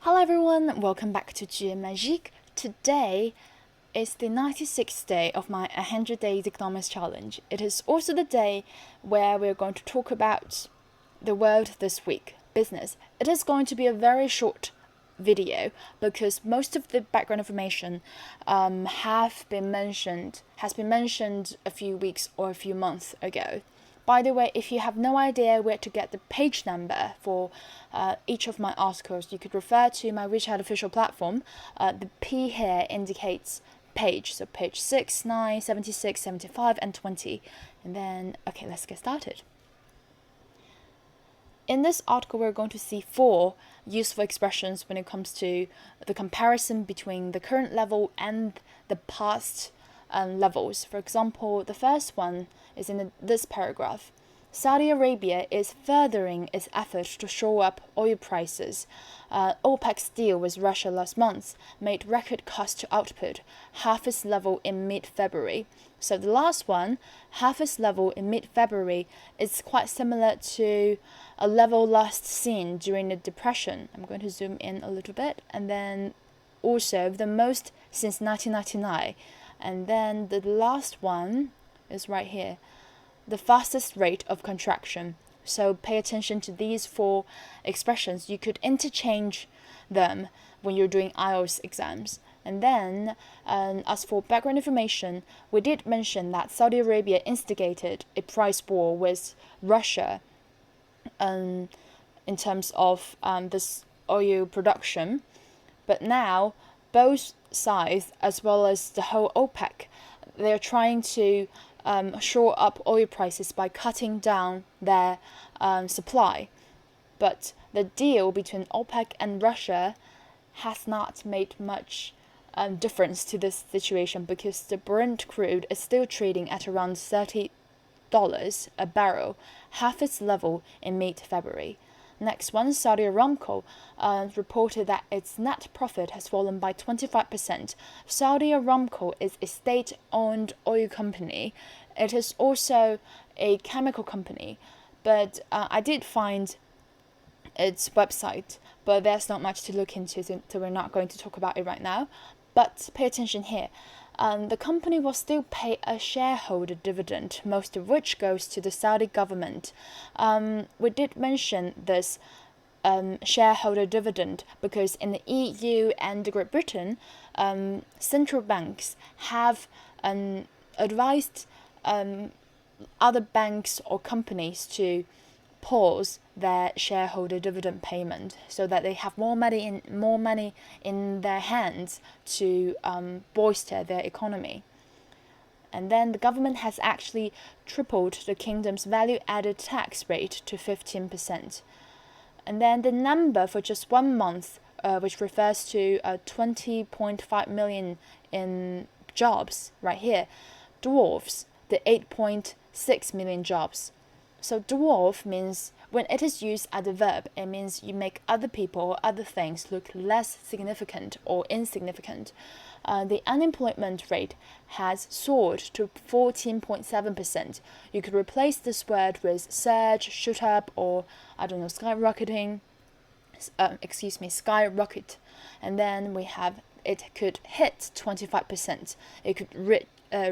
Hello everyone, welcome back to Jeu Magique. Today is the 96th day of my 100 Days Economics Challenge. It is also the day where we're going to talk about the world this week, business. It is going to be a very short video because most of the background information has been mentioned a few weeks or a few months ago. By the way, if you have no idea where to get the page number for each of my articles, you could refer to my WeChat official platform. The P here indicates page, so page 6, 9, 76, 75, and 20. And then, okay, let's get started. In this article, we're going to see 4 useful expressions when it comes to the comparison between the current level and the past levels. For example, the first one is in this paragraph. Saudi Arabia is furthering its efforts to shore up oil prices. OPEC's deal with Russia last month made record cost to output, half its level in mid-February. So the last one, half its level in mid-February, is quite similar to a level last seen during the Depression. I'm going to zoom in a little bit. And then also the most since 1999. And then the last one is right here, the fastest rate of contraction. So pay attention to these 4 expressions. You could interchange them when you're doing IELTS exams. And then, as for background information, we did mention that Saudi Arabia instigated a price war with Russia in terms of this oil production. But now, both sides, as well as the whole OPEC, they're trying to shore up oil prices by cutting down their supply. But the deal between OPEC and Russia has not made much difference to this situation because the Brent crude is still trading at around $30 a barrel, half its level in mid-February. Next one, Saudi Aramco reported that its net profit has fallen by 25%. Saudi Aramco is a state-owned oil company. It is also a chemical company, but I did find its website, but there's not much to look into, so we're not going to talk about it right now. But pay attention here. The company will still pay a shareholder dividend, most of which goes to the Saudi government. We did mention this shareholder dividend because in the EU and Great Britain, central banks have advised other banks or companies to pause their shareholder dividend payment so that they have more money in their hands to bolster their economy. And then the government has actually tripled the kingdom's value-added tax rate to 15%. And then the number for just 1 month, which refers to 20.5 million in jobs right here, dwarfs the 8.6 million jobs. So dwarf means when it is used as a verb, it means you make other people or other things look less significant or insignificant. The unemployment rate has soared to 14.7%. You could replace this word with surge, shoot up, or skyrocketing. Skyrocket. And then we have it could hit 25%. It could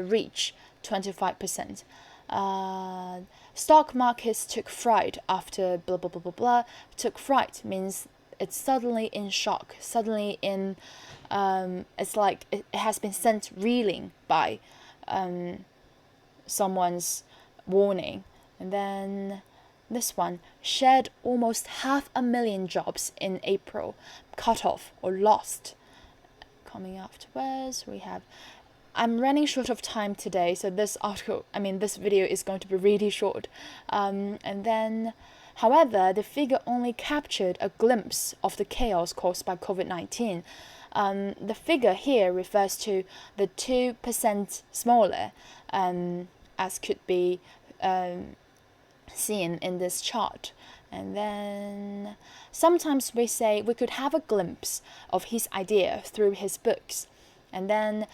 reach 25%. Stock markets took fright after blah blah blah blah blah. Took fright means it's suddenly in shock, suddenly in it's like it has been sent reeling by someone's warning. And then this one, shed almost 500,000 jobs in April, cut off or lost. Coming afterwards, we have I'm running short of time today, so this video is going to be really short. And then, however, the figure only captured a glimpse of the chaos caused by COVID-19. The figure here refers to the 2% smaller, as could be seen in this chart. And then sometimes we say we could have a glimpse of his idea through his books. And then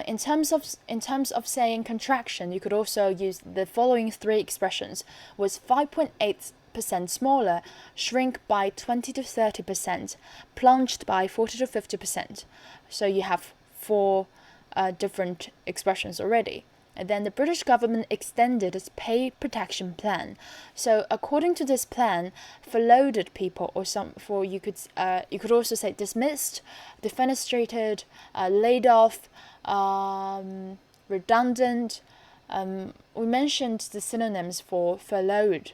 in terms of saying contraction, you could also use the following 3 expressions. Was 5.8 10% smaller, shrink by 20 to 30%, plunged by 40 to 50%. So you have four different expressions already. And then the British government extended its pay protection plan. So according to this plan, furloughed people, or you could also say dismissed, defenestrated, laid off, redundant. We mentioned the synonyms for furloughed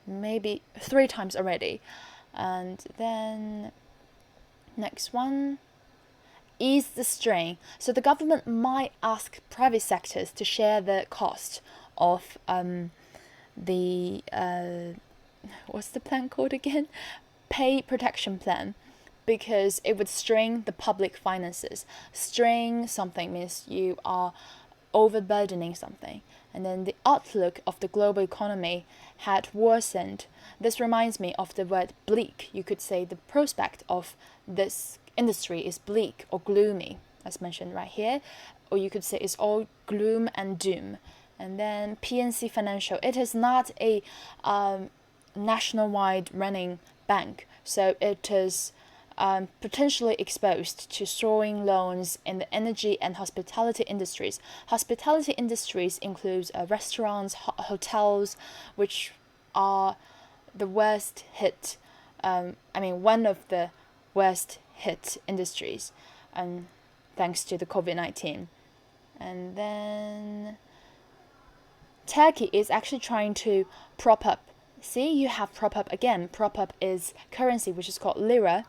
maybe 3 times already. And then next one, ease the strain. So the government might ask private sectors to share the cost of the what's the plan called again? Pay protection plan, because it would strain the public finances. Strain something means you are overburdening something. And then the outlook of the global economy had worsened. This reminds me of the word bleak. You could say the prospect of this industry is bleak or gloomy, as mentioned right here. Or you could say it's all gloom and doom. And then PNC Financial, it is not a nationwide running bank, so it is potentially exposed to soaring loans in the energy and hospitality industries. Hospitality industries includes restaurants, hotels, which are the worst hit. One of the worst hit industries, thanks to the COVID-19. And then Turkey is actually trying to prop up. See, you have prop up again. Prop up is currency, which is called lira,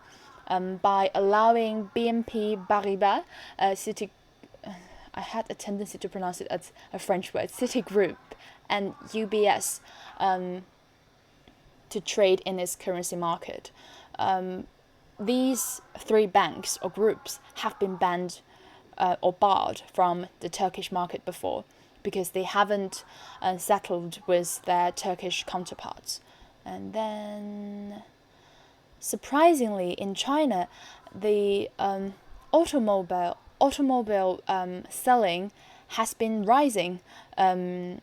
by allowing BNP Paribas, I had a tendency to pronounce it as a French word, Citigroup, and UBS to trade in its currency market. These 3 banks or groups have been banned or barred from the Turkish market before, because they haven't settled with their Turkish counterparts. And then, surprisingly, in China, the automobile selling has been rising in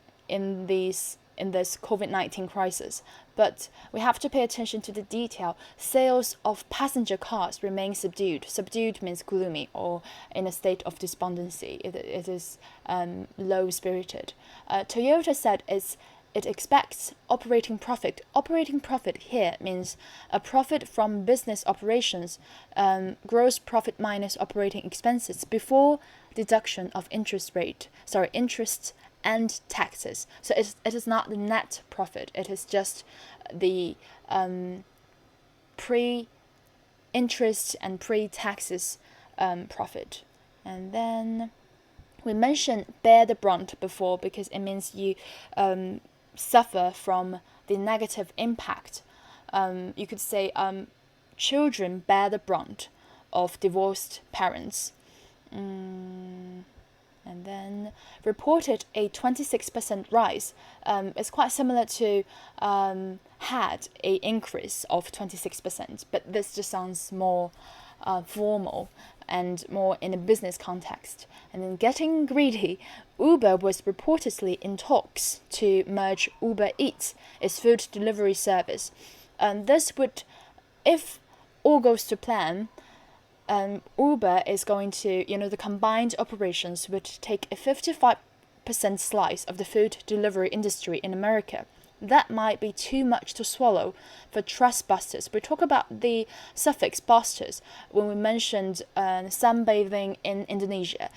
this COVID-19 crisis. But we have to pay attention to the detail. Sales of passenger cars remain subdued. Subdued means gloomy or in a state of despondency. It is low-spirited. Toyota said it expects operating profit. Operating profit here means a profit from business operations, gross profit minus operating expenses before deduction of interest and taxes. So it is not the net profit. It is just the pre-interest and pre-taxes profit. And then we mentioned bear the brunt before, because it means you suffer from the negative impact. You could say children bear the brunt of divorced parents. And then reported a 26% rise. It's quite similar to had an increase of 26%, but this just sounds more formal and more in a business context. And then getting greedy, Uber was reportedly in talks to merge Uber Eats, its food delivery service. This would, if all goes to plan, Uber is going to, the combined operations would take a 55% slice of the food delivery industry in America. That might be too much to swallow for trust busters. We talk about the suffix busters when we mentioned sunbathing in Indonesia.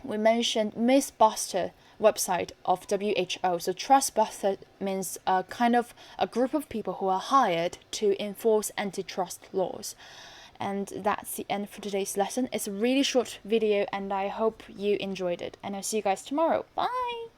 We mentioned Mythbuster website of WHO. So trust buster means kind of a group of people who are hired to enforce antitrust laws. And that's the end for today's lesson. It's a really short video and I hope you enjoyed it. And I'll see you guys tomorrow. Bye!